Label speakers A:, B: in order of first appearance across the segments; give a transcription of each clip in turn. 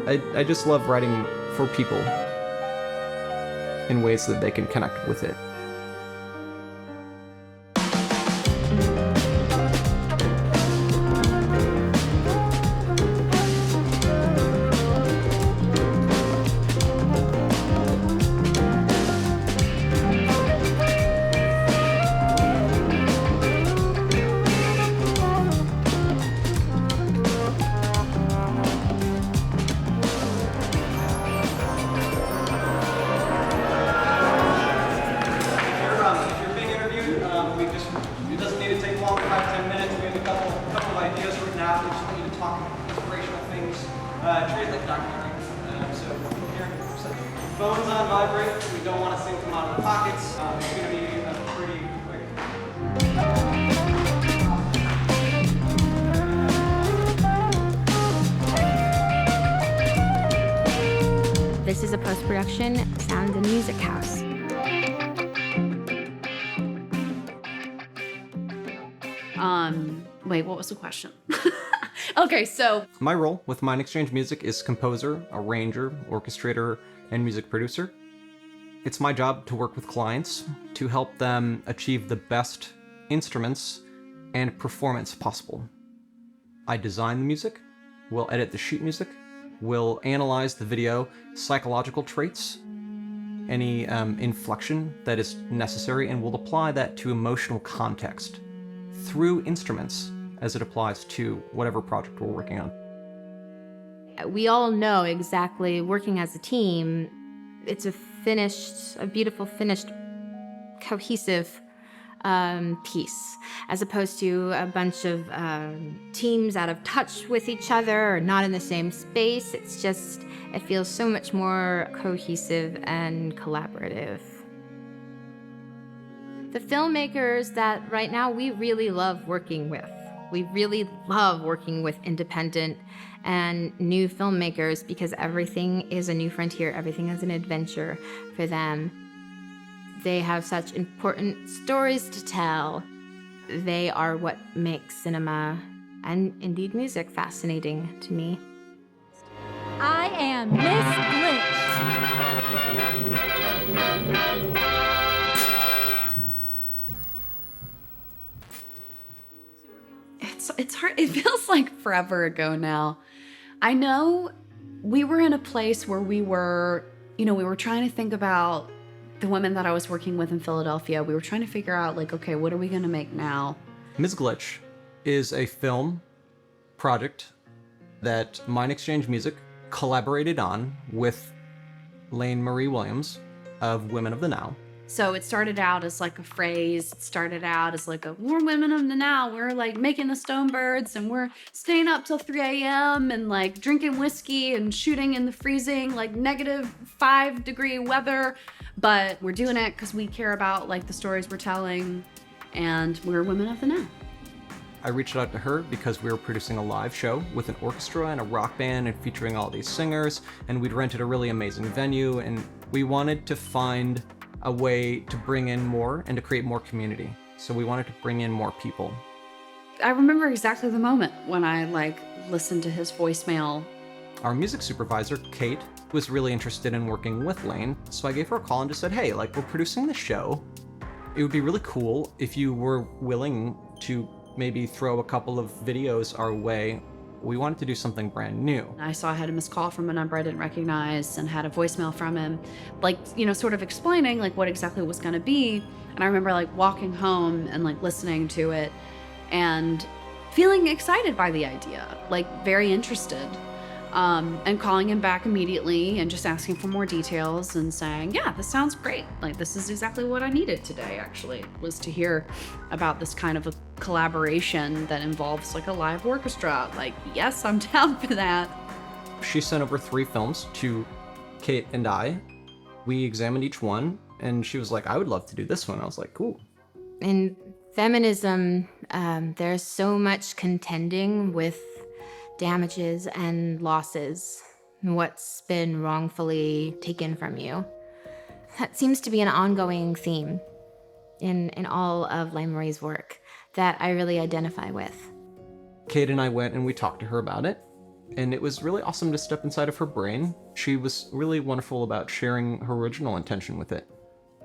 A: I just love writing for people in ways that they can connect with it.
B: Phones on vibrate. We don't want to sync them out of the pockets. It's going to be pretty
C: quick. This is a post-production sound and music house.
D: Wait, what was the question? Okay, so
A: my role with Mind Exchange Music is composer, arranger, orchestrator, and music producer. It's my job to work with clients to help them achieve the best instruments and performance possible. I design the music, we'll edit the sheet music, we'll analyze the video psychological traits, any inflection that is necessary, and we'll apply that to emotional context through instruments as it applies to whatever project we're working on.
C: We all know exactly, working as a team, it's a beautiful, finished, cohesive piece, as opposed to a bunch of teams out of touch with each other or not in the same space. It feels so much more cohesive and collaborative. The filmmakers that right now we really love working with. We really love working with independent and new filmmakers because everything is a new frontier, everything is an adventure for them. They have such important stories to tell. They are what makes cinema and indeed music fascinating to me.
E: I am Miss Glitch.
D: It's hard. It feels like forever ago now. I know we were in a place where we were trying to think about the women that I was working with in Philadelphia. We were trying to figure out, like, okay, what are we going to make now?
A: Ms. Glitch is a film project that Mind Exchange Music collaborated on with Layne Marie Williams of Women of the Now.
D: So it started out as like a phrase. It started out as like we're women of the now. We're like making the Stonebirds and we're staying up till 3 a.m. and like drinking whiskey and shooting in the freezing, like -5-degree weather. But we're doing it because we care about like the stories we're telling, and we're women of the now.
A: I reached out to her because we were producing a live show with an orchestra and a rock band and featuring all these singers, and we'd rented a really amazing venue, and we wanted to find a way to bring in more and to create more community. So we wanted to bring in more people.
D: I remember exactly the moment when I listened to his voicemail.
A: Our music supervisor, Cait, was really interested in working with Layne. So I gave her a call and just said, hey, we're producing this show. It would be really cool if you were willing to maybe throw a couple of videos our way. We wanted to do something brand new.
D: I saw I had a missed call from a number I didn't recognize and had a voicemail from him, sort of explaining what exactly it was going to be. And I remember walking home and listening to it and feeling excited by the idea, very interested. And calling him back immediately and just asking for more details and saying, yeah, this sounds great. This is exactly what I needed today, actually, was to hear about this kind of a collaboration that involves a live orchestra. Yes, I'm down for that.
A: She sent over 3 films to Cait and I. We examined each one, and she was like, I would love to do this one. I was like, cool.
C: In feminism, there's so much contending with damages and losses, what's been wrongfully taken from you. That seems to be an ongoing theme in all of Layne Marie's work that I really identify with.
A: Cait and I went and we talked to her about it. And it was really awesome to step inside of her brain. She was really wonderful about sharing her original intention with it.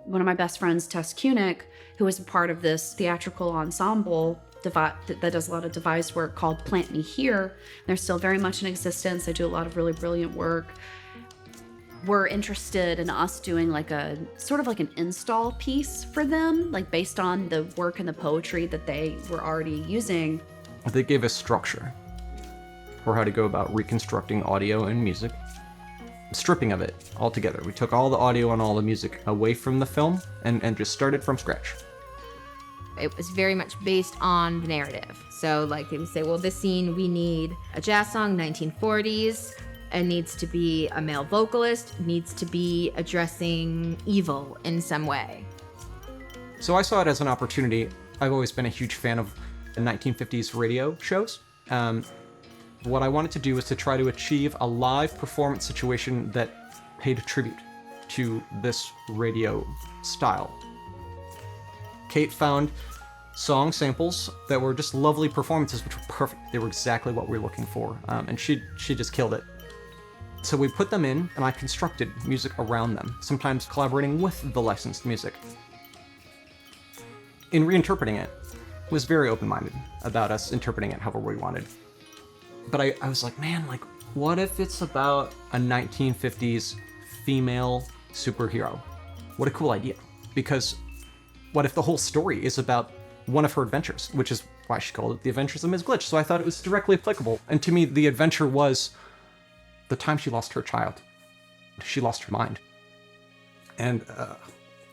D: One of my best friends, Tess Kunick, who was a part of this theatrical ensemble that does a lot of devised work called Plant Me Here. They're still very much in existence. They do a lot of really brilliant work. We're interested in us doing like a sort of like an install piece for them, like based on the work and the poetry that they were already using.
A: They gave us structure for how to go about reconstructing audio and music, stripping of it altogether. We took all the audio and all the music away from the film and just started from scratch.
C: It was very much based on the narrative. So like they would say, well, this scene, we need a jazz song, 1940s. It needs to be a male vocalist, needs to be addressing evil in some way.
A: So I saw it as an opportunity. I've always been a huge fan of the 1950s radio shows. What I wanted to do was to try to achieve a live performance situation that paid tribute to this radio style. Cait found song samples that were just lovely performances, which were perfect. They were exactly what we were looking for, and she just killed it. So we put them in, and I constructed music around them, sometimes collaborating with the licensed music. In reinterpreting it, was very open-minded about us interpreting it however we wanted. But I was like, man, like, what if it's about a 1950s female superhero? What a cool idea. Because what if the whole story is about one of her adventures, which is why she called it The Adventures of Ms. Glitch. So I thought it was directly applicable. And to me, the adventure was the time she lost her child. She lost her mind. And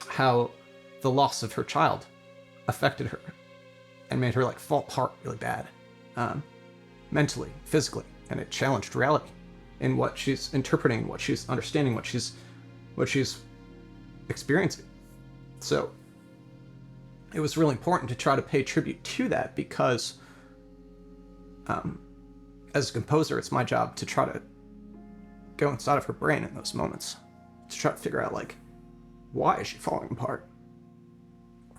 A: how the loss of her child affected her and made her like fall apart really bad. Mentally, physically, and it challenged reality in what she's interpreting, what she's understanding, what she's experiencing. So it was really important to try to pay tribute to that because as a composer, it's my job to try to go inside of her brain in those moments to try to figure out like, why is she falling apart?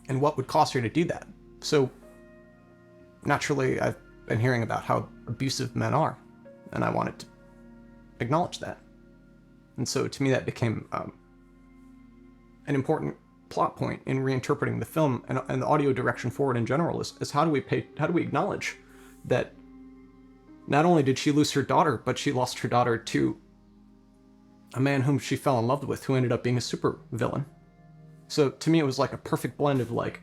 A: And what would cause her to do that? So naturally, I've been hearing about how abusive men are, and I wanted to acknowledge that. And so to me, that became an important plot point in reinterpreting the film and the audio direction forward in general is how do we acknowledge that not only did she lose her daughter, but she lost her daughter to a man whom she fell in love with, who ended up being a super villain. So to me, it was like a perfect blend of like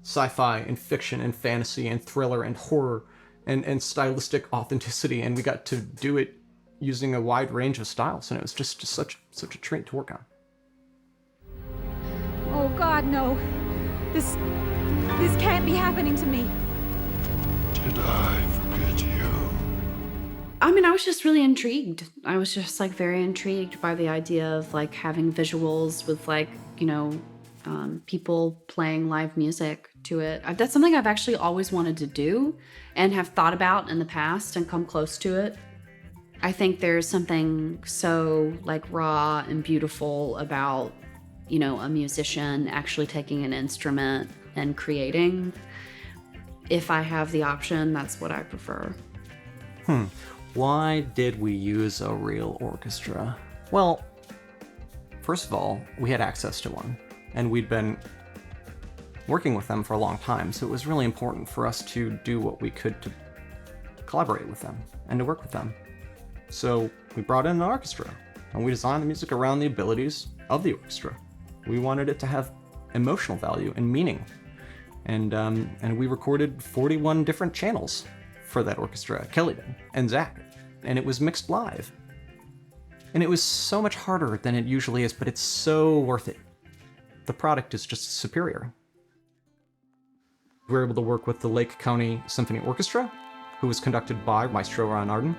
A: sci-fi and fiction and fantasy and thriller and horror and stylistic authenticity, and we got to do it using a wide range of styles, and it was just such a treat to work on.
E: Oh God, no. This can't be happening to me.
F: Did I forget you?
D: I mean, I was just really intrigued. I was just like very intrigued by the idea of like having visuals with like, you know, people playing live music to it. That's something I've actually always wanted to do and have thought about in the past and come close to it. I think there's something so like raw and beautiful about, you know, a musician actually taking an instrument and creating. If I have the option, that's what I prefer.
A: Why did we use a real orchestra? Well, first of all, we had access to one, and we'd been working with them for a long time, so it was really important for us to do what we could to collaborate with them and to work with them. So we brought in an orchestra, and we designed the music around the abilities of the orchestra. We wanted it to have emotional value and meaning, and we recorded 41 different channels for that orchestra. Kelly did, and Zach, and it was mixed live. And it was so much harder than it usually is, but it's so worth it. The product is just superior. We were able to work with the Lake County Symphony Orchestra, who was conducted by Maestro Arden,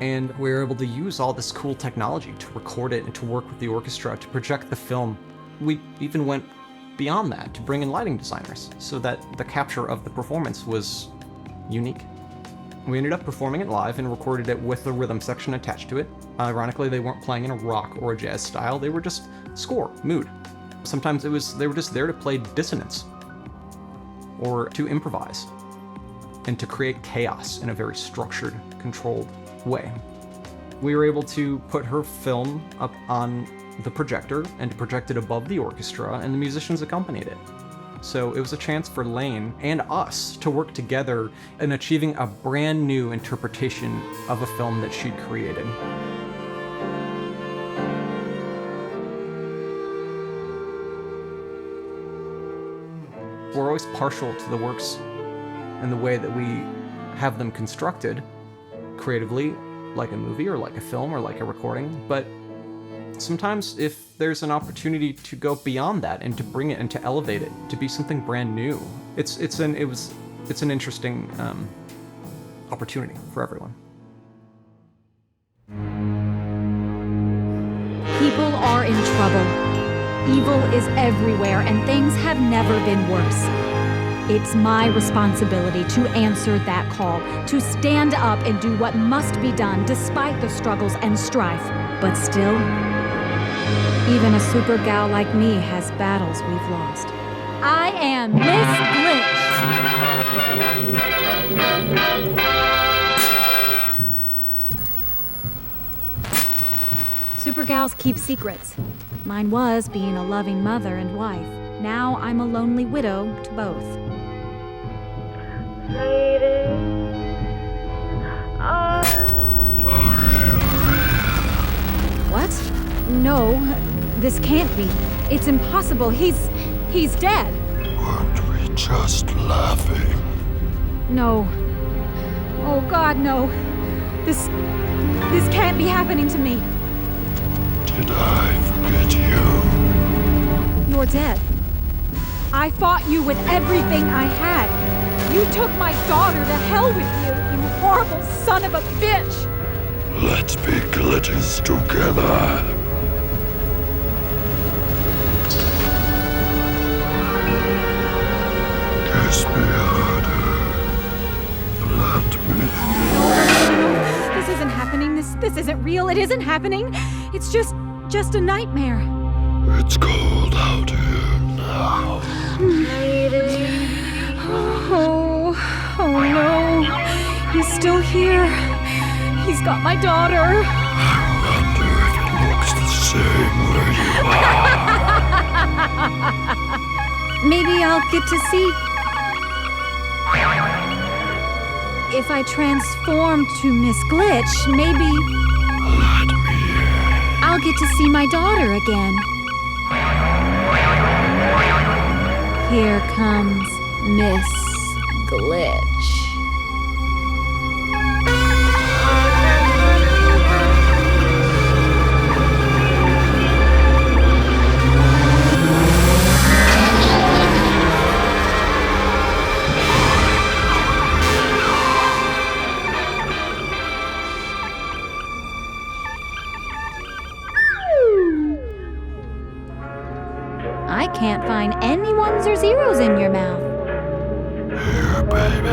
A: and we were able to use all this cool technology to record it and to work with the orchestra to project the film. We even went beyond that to bring in lighting designers so that the capture of the performance was unique. We ended up performing it live and recorded it with a rhythm section attached to it. Ironically, they weren't playing in a rock or a jazz style, they were just score, mood. Sometimes they were just there to play dissonance or to improvise and to create chaos in a very structured, controlled way. We were able to put her film up on the projector and to project it above the orchestra, and the musicians accompanied it. So it was a chance for Layne and us to work together in achieving a brand new interpretation of a film that she'd created. We're always partial to the works and the way that we have them constructed creatively, like a movie or like a film or like a recording, but sometimes if there's an opportunity to go beyond that and to bring it and to elevate it to be something brand new, it's an interesting opportunity for everyone.
E: People are in trouble. Evil is everywhere, and things have never been worse. It's my responsibility to answer that call, to stand up and do what must be done despite the struggles and strife. But still, even a super gal like me has battles we've lost. I am Miss Glitch. Super gals keep secrets. Mine was being a loving mother and wife. Now I'm a lonely widow to both. What? No, this can't be. It's impossible. He's dead.
F: Weren't we just laughing?
E: No. Oh God, no. This can't be happening to me.
F: Did I forget you?
E: You're dead. I fought you with everything I had. You took my daughter to hell with you, you horrible son of a bitch!
F: Let's be glitches together. Kiss me harder. Let me.
E: No, this isn't happening. This isn't real. It isn't happening. It's just a nightmare.
F: It's cold out here now.
E: Oh no. He's still here. He's got my daughter.
F: I wonder if it looks the same where you are.
E: Maybe I'll get to see. If I transform to Miss Glitch, maybe
F: Let me in.
E: I'll get to see my daughter again. Here comes Miss Glitch. I can't find any ones or zeros in your mouth.
F: Here, baby.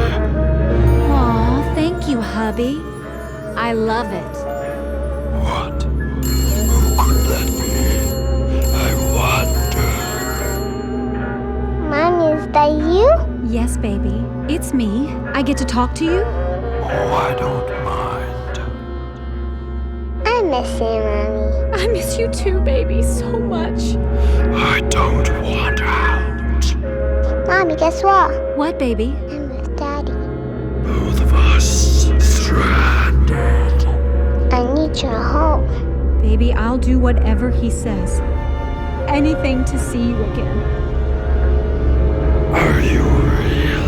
E: Aw, thank you, hubby. I love it.
F: What? Who could that be? I wonder.
G: Mommy, is that you?
E: Yes, baby. It's me. I get to talk to you?
F: Oh, I don't mind.
G: I miss you, Mommy.
E: I miss you too, baby, so much.
F: I don't want out.
G: Mommy, guess what?
E: What, baby?
G: I miss Daddy.
F: Both of us stranded.
G: I need your help.
E: Baby, I'll do whatever he says. Anything to see you again.
F: Are you real?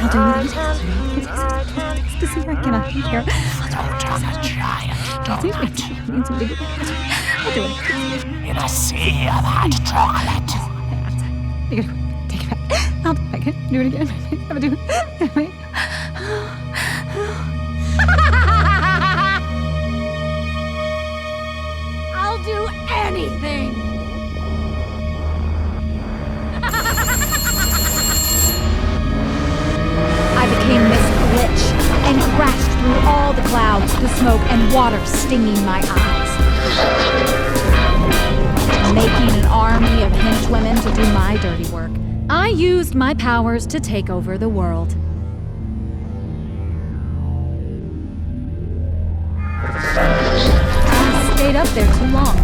E: I'll do it. This is not gonna here. I'll do it. I'll do it.
H: In a sea of hot chocolate.
E: Take it back. I'll do it back. Do it again. I'll do it. I'll do anything. I became Miss Glitch and crashed through all the clouds, the smoke, and water stinging my eyes. Maybe do my dirty work. I used my powers to take over the world. I stayed up there too long.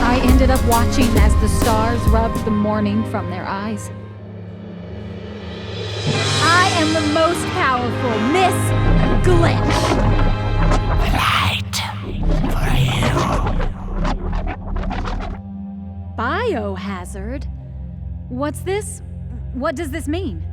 E: I ended up watching as the stars rubbed the morning from their eyes. I am the most powerful Miss Glitch. Biohazard? What's this? What does this mean?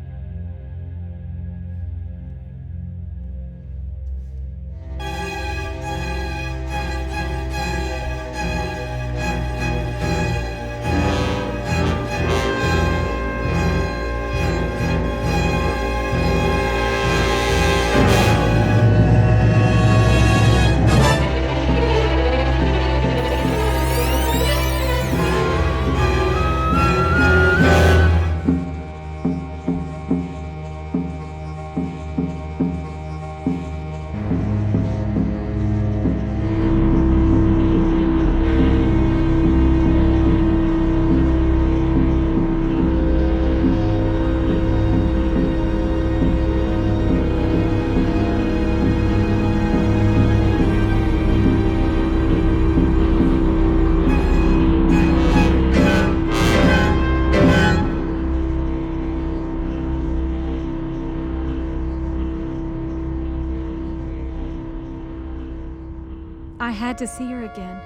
E: I had to see her again.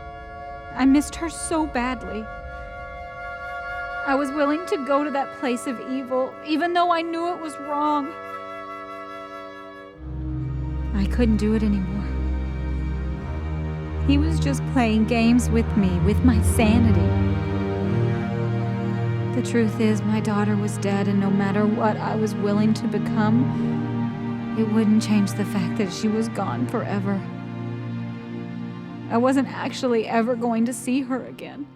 E: I missed her so badly. I was willing to go to that place of evil, even though I knew it was wrong. I couldn't do it anymore. He was just playing games with me, with my sanity. The truth is, my daughter was dead, and no matter what I was willing to become, it wouldn't change the fact that she was gone forever. I wasn't actually ever going to see her again.